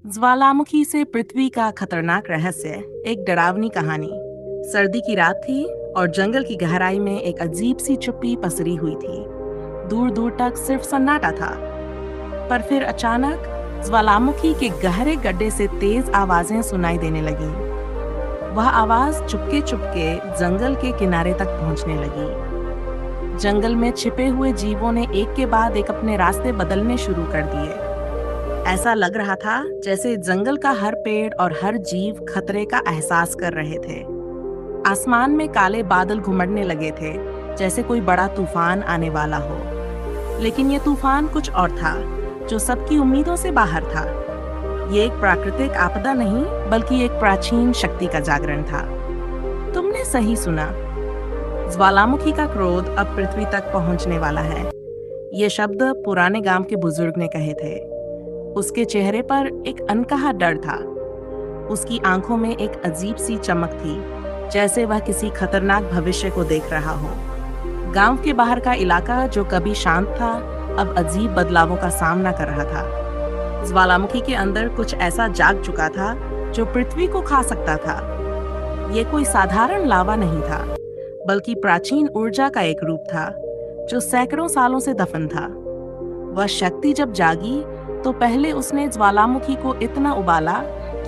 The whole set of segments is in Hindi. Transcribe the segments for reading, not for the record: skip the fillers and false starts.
ज्वालामुखी से पृथ्वी का खतरनाक रहस्य। एक डरावनी कहानी। सर्दी की रात थी और जंगल की गहराई में एक अजीब सी चुप्पी पसरी हुई थी। दूर दूर तक सिर्फ सन्नाटा था। पर फिर अचानक ज्वालामुखी के गहरे गड्ढे से तेज आवाजें सुनाई देने लगीं। वह आवाज चुपके चुपके जंगल के किनारे तक पहुंचने लगी। जंगल में छिपे हुए जीवों ने एक के बाद एक अपने रास्ते बदलने शुरू कर दिए। ऐसा लग रहा था जैसे जंगल का हर पेड़ और हर जीव खतरे का एहसास कर रहे थे। आसमान में काले बादल घुमड़ने लगे थे, जैसे कोई बड़ा तूफान आने वाला हो। लेकिन ये तूफान कुछ और था, जो सबकी उम्मीदों से बाहर था। ये एक प्राकृतिक आपदा नहीं, बल्कि एक प्राचीन शक्ति का जागरण था। तुमने सही सुना। ज्वालामुखी का क्रोध अब पृथ्वी तक पहुंचने वाला है। ये शब्द पुराने गांव के बुजुर्ग ने कहे थे। उसके चेहरे पर एक अनकहा डर था। उसकी आंखों में एक अजीब सी चमक थी, जैसे वह किसी खतरनाक भविष्य को देख रहा हो। गांव के बाहर का इलाका, जो कभी शांत था, अब अजीब बदलावों का सामना कर रहा था। ज्वालामुखी के अंदर कुछ ऐसा जाग चुका था जो पृथ्वी को खा सकता था। ये कोई साधारण लावा नहीं था, बल्कि प्राचीन ऊर्जा का एक रूप था, जो सैकड़ों सालों से दफन था। वह शक्ति जब जागी तो पहले उसने ज्वालामुखी को इतना उबाला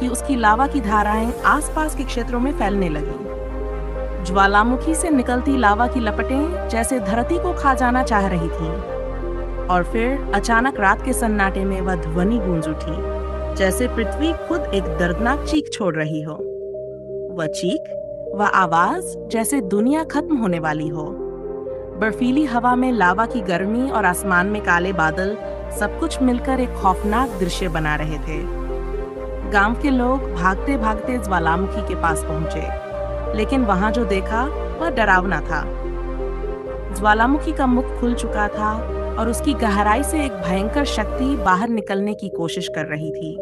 कि उसकी लावा की धाराएं आसपास के क्षेत्रों में फैलने लगीं। ज्वालामुखी से निकलती लावा की लपटें जैसे धरती को खा जाना चाह रही थीं। और फिर अचानक रात के सन्नाटे में वह ध्वनि गूंज उठी, जैसे पृथ्वी खुद एक दर्दनाक चीख छोड़ रही हो। वह चीख, वह आवाज, जैसे दुनिया खत्म होने वाली हो। बर्फीली हवा में लावा की गर्मी और आसमान में काले बादल, सब कुछ मिलकर एक खौफनाक दृश्य बना रहे थे। गांव के लोग भागते भागते ज्वालामुखी के पास पहुंचे, लेकिन वहां जो देखा वह डरावना था। ज्वालामुखी का मुख खुल चुका था और उसकी गहराई से एक भयंकर शक्ति बाहर निकलने की कोशिश कर रही थी।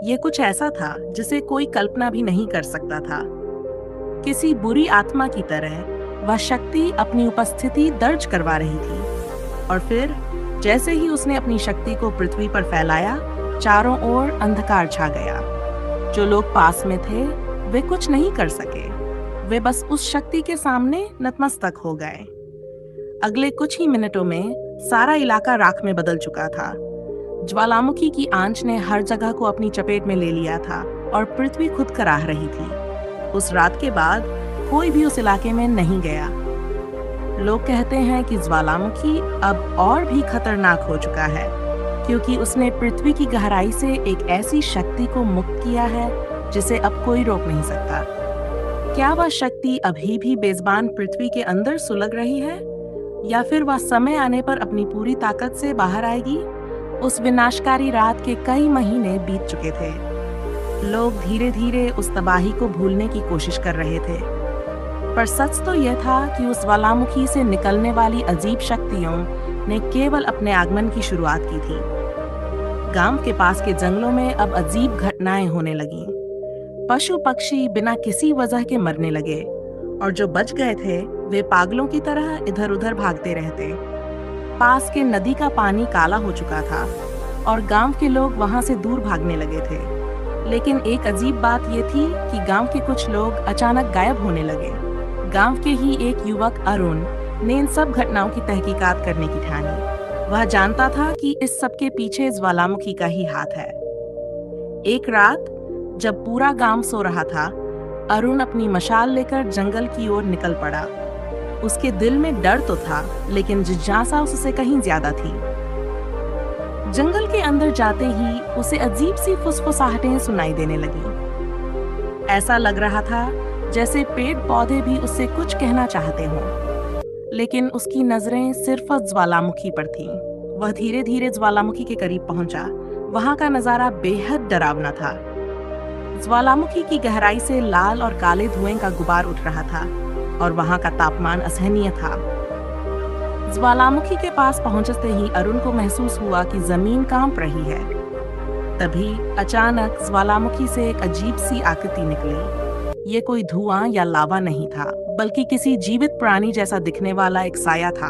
ये कुछ ऐसा था जिसे कोई कल्पना भी नहीं कर सकता था। किसी बुरी आत्मा की तरह वह शक्ति अपनी उपस्थिति दर्ज करवा रही थी। और फिर जैसे ही उसने अपनी शक्ति को पृथ्वी पर फैलाया, चारों ओर अंधकार छा गया। जो लोग पास में थे वे कुछ नहीं कर सके। वे बस उस शक्ति के सामने नतमस्तक हो गए। अगले कुछ ही मिनटों में सारा इलाका राख में बदल चुका था। ज्वालामुखी की आंच ने हर जगह को अपनी चपेट में ले लिया था और पृथ्वी खुद कराह रही थी। उस रात के बाद कोई भी उस इलाके में नहीं गया। लोग कहते हैं कि ज्वालामुखी अब और भी खतरनाक हो चुका है, क्योंकि उसने पृथ्वी की गहराई से एक ऐसी शक्ति को मुक्त किया है जिसे अब कोई रोक नहीं सकता। क्या वह शक्ति अभी भी बेज़बान पृथ्वी के अंदर सुलग रही है, या फिर वह समय आने पर अपनी पूरी ताकत से बाहर आएगी? उस विनाशकारी रात के कई महीने बीत चुके थे। लोग धीरे धीरे उस तबाही को भूलने की कोशिश कर रहे थे। पर सच तो यह था कि उस ज्वालामुखी से निकलने वाली अजीब शक्तियों ने केवल अपने आगमन की शुरुआत की थी। गांव के पास के जंगलों में अब अजीब घटनाएं होने लगीं। पशु पक्षी बिना किसी वजह के मरने लगे, और जो बच गए थे वे पागलों की तरह इधर उधर भागते रहते। पास के नदी का पानी काला हो चुका था और गांव के लोग वहां से दूर भागने लगे थे। लेकिन एक अजीब बात यह थी कि गांव के कुछ लोग अचानक गायब होने लगे। गांव के ही एक युवक अरुण ने इन सब घटनाओं की तहकीकात करने की ठानी। वह जानता था कि इस सब के पीछे ज्वालामुखी का ही हाथ है। एक रात जब पूरा गांव सो रहा था, अरुण अपनी मशाल लेकर जंगल की ओर निकल पड़ा। उसके दिल में डर तो था, लेकिन जिज्ञासा उससे कहीं ज्यादा थी। जंगल के अंदर जाते ही उसे अजीब सी फुसफुसाहटें सुनाई देने लगी। ऐसा लग रहा था जैसे पेड़ पौधे भी उससे कुछ कहना चाहते हों। लेकिन उसकी नजरें सिर्फ ज्वालामुखी पर थीं। वह धीरे धीरे ज्वालामुखी के करीब पहुंचा। वहां का नजारा बेहद डरावना था। ज्वालामुखी की गहराई से लाल और काले धुएं का गुबार उठ रहा था और वहां का तापमान असहनीय था। ज्वालामुखी के पास पहुंचते ही अरुण को महसूस हुआ कि जमीन कांप रही है। तभी अचानक ज्वालामुखी से एक अजीब सी आकृति निकली। ये कोई धुआं या लावा नहीं था, बल्कि किसी जीवित प्राणी जैसा दिखने वाला एक साया था।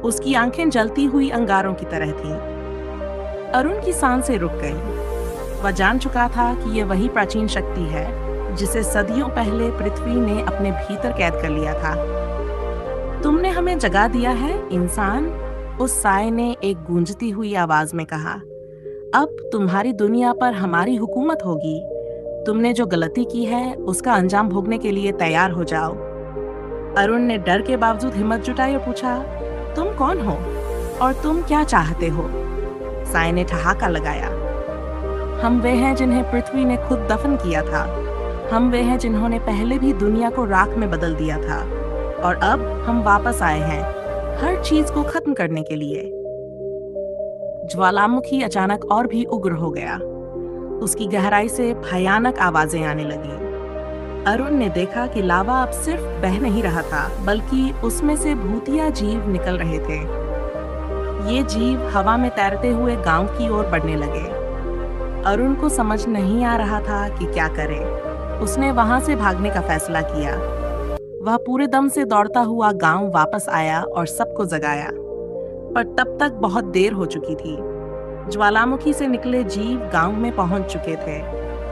उसकी आंखें जलती हुई अंगारों की तरह थीं। अरुण की सांसें रुक गईं। वह जान चुका था कि ये वही प्राचीन शक्ति है जिसे सदियों पहले पृथ्वी ने अपने भीतर कैद कर लिया था। तुमने हमें जगा दिया है, इंसान, उस साए ने एक गूंजती हुई आवाज में कहा। अब तुम्हारी दुनिया पर हमारी हुकूमत होगी। तुमने जो गलती की है उसका अंजाम भोगने के लिए तैयार हो जाओ। अरुण ने डर के बावजूद हिम्मत जुटाई और पूछा, तुम कौन हो और तुम क्या चाहते हो? साए ने ठहाका लगाया। हम वे हैं जिन्हें पृथ्वी ने खुद दफन किया था। हम वे हैं जिन्होंने पहले भी दुनिया को राख में बदल दिया था और अब हम वापस आए हैं हर चीज को खत्म करने के लिए। ज्वालामुखी अचानक और भी उग्र हो गया। उसकी गहराई से भयानक आवाजें आने लगी। अरुण ने देखा कि लावा अब सिर्फ बह नहीं रहा था, बल्कि उसमें से भूतिया जीव निकल रहे थे। ये जीव हवा में तैरते हुए गांव की ओर बढ़ने लगे। अरुण को समझ नहीं आ रहा था कि क्या करे। उसने वहां से भागने का फैसला किया। वह पूरे दम से दौड़ता हुआ गांव वापस आया और सबको जगाया, पर तब तक बहुत देर हो चुकी थी। ज्वालामुखी से निकले जीव गांव में पहुंच चुके थे।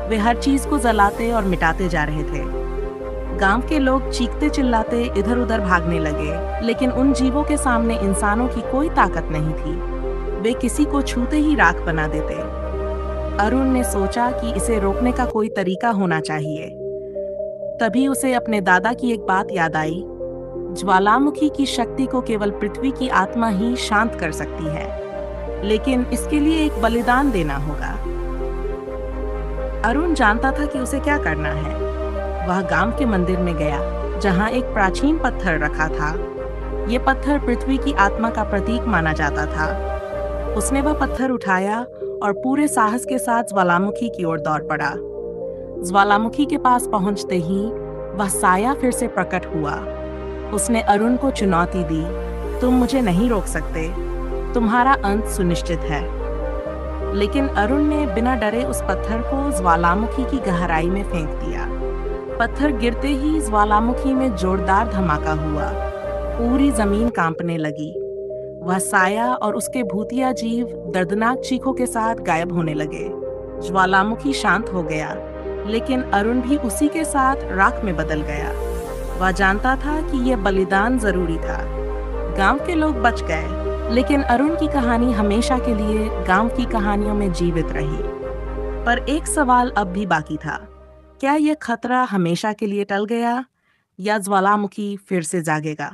वे हर चीज को जलाते और मिटाते जा रहे थे। गांव के लोग चीखते चिल्लाते इधर उधर भागने लगे, लेकिन उन जीवों के सामने इंसानों की कोई ताकत नहीं थी। वे किसी को छूते ही राख बना देते। अरुण ने सोचा कि इसे रोकने का कोई तरीका होना चाहिए। तभी उसे अपने दादा की एक बात याद आई। ज्वालामुखी की शक्ति को केवल पृथ्वी की आत्मा ही शांत कर सकती है, लेकिन इसके लिए एक बलिदान देना होगा। अरुण जानता था कि उसे क्या करना है। वह गांव के मंदिर में गया, जहां एक प्राचीन पत्थर रखा था। यह पत्थर पृथ्वी की आत्मा का प्रतीक माना जाता था। उसने वह पत्थर उठाया और पूरे साहस के साथ ज्वालामुखी की ओर दौड़ पड़ा। ज्वालामुखी के पास पहुंचते ही वह साया फिर से प्रकट हुआ। उसने अरुण को चुनौती दी, तुम मुझे नहीं रोक सकते, तुम्हारा अंत सुनिश्चित है। लेकिन अरुण ने बिना डरे उस पत्थर को ज्वालामुखी की गहराई में फेंक दिया। पत्थर गिरते ही ज्वालामुखी में जोरदार धमाका हुआ। पूरी जमीन कांपने लगी। वह साया और उसके भूतिया जीव दर्दनाक चीखों के साथ गायब होने लगे। ज्वालामुखी शांत हो गया, लेकिन अरुण भी उसी के साथ राख में बदल गया। वह जानता था कि यह बलिदान जरूरी था। गांव के लोग बच गए, लेकिन अरुण की कहानी हमेशा के लिए गांव की कहानियों में जीवित रही। पर एक सवाल अब भी बाकी था। क्या यह खतरा हमेशा के लिए टल गया या ज्वालामुखी फिर से जागेगा?